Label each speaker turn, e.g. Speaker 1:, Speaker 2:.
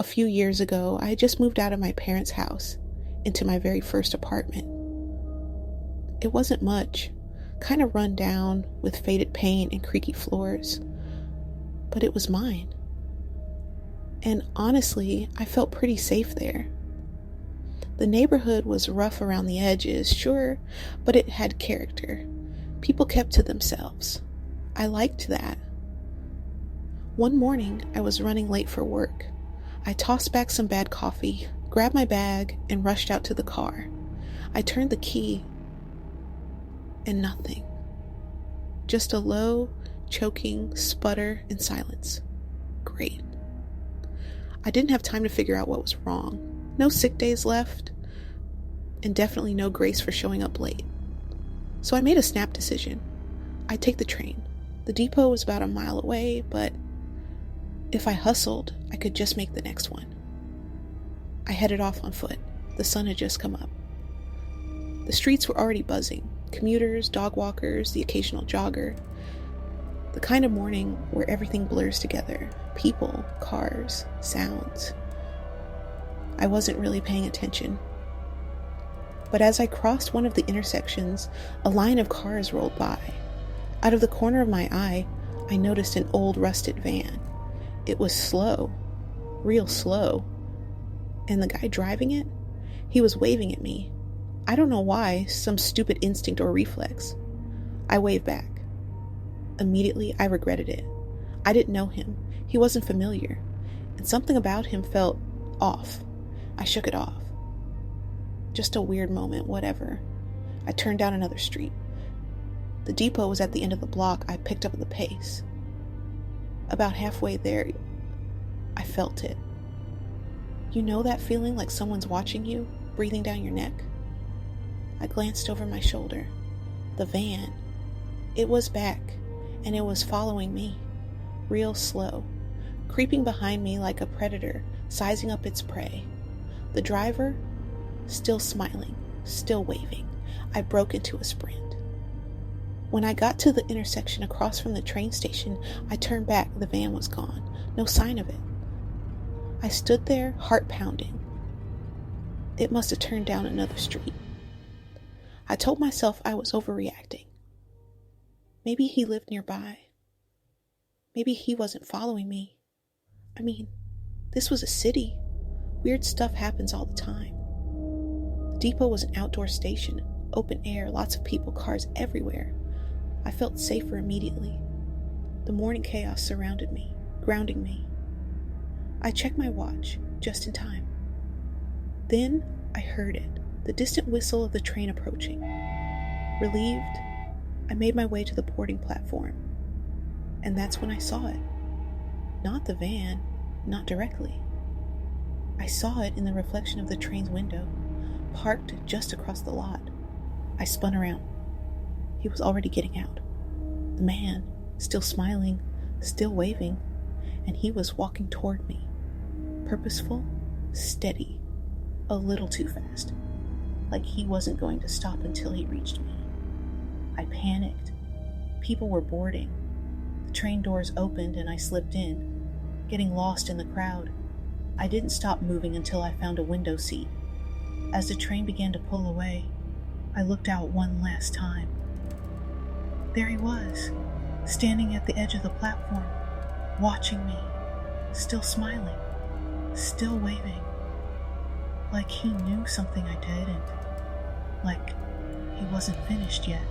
Speaker 1: A few years ago, I had just moved out of my parents' house into my very first apartment. It wasn't much, kind of run down with faded paint and creaky floors, but it was mine. And honestly, I felt pretty safe there. The neighborhood was rough around the edges, sure, but it had character. People kept to themselves. I liked that. One morning, I was running late for work. I tossed back some bad coffee, grabbed my bag, and rushed out to the car. I turned the key, and nothing. Just a low, choking sputter and silence. Great. I didn't have time to figure out what was wrong. No sick days left, and definitely no grace for showing up late. So I made a snap decision. I'd take the train. The depot was about a mile away, but if I hustled, I could just make the next one. I headed off on foot. The sun had just come up. The streets were already buzzing. Commuters, dog walkers, the occasional jogger. The kind of morning where everything blurs together. People, cars, sounds. I wasn't really paying attention. But as I crossed one of the intersections, a line of cars rolled by. Out of the corner of my eye, I noticed an old rusted van. It was slow, real slow. And the guy driving it, he was waving at me. I don't know why, some stupid instinct or reflex. I waved back. Immediately, I regretted it. I didn't know him. He wasn't familiar. And something about him felt off. I shook it off. Just a weird moment, whatever. I turned down another street. The depot was at the end of the block. I picked up the pace. About halfway there, I felt it. You know that feeling like someone's watching you, breathing down your neck? I glanced over my shoulder. The van. It was back, and it was following me, real slow, creeping behind me like a predator, sizing up its prey. The driver, still smiling, still waving. I broke into a sprint. When I got to the intersection across from the train station, I turned back. The van was gone. No sign of it. I stood there, heart pounding. It must have turned down another street. I told myself I was overreacting. Maybe he lived nearby. Maybe he wasn't following me. I mean, this was a city. Weird stuff happens all the time. The depot was an outdoor station, open air, lots of people, cars everywhere. I felt safer immediately. The morning chaos surrounded me, grounding me. I checked my watch, just in time. Then I heard it, the distant whistle of the train approaching. Relieved, I made my way to the boarding platform. And that's when I saw it. Not the van, not directly. I saw it in the reflection of the train's window, parked just across the lot. I spun around. He was already getting out. The man, still smiling, still waving, and he was walking toward me. Purposeful, steady, a little too fast, like he wasn't going to stop until he reached me. I panicked. People were boarding. The train doors opened and I slipped in, getting lost in the crowd. I didn't stop moving until I found a window seat. As the train began to pull away, I looked out one last time. There he was, standing at the edge of the platform, watching me, still smiling, still waving, like he knew something I did and like he wasn't finished yet.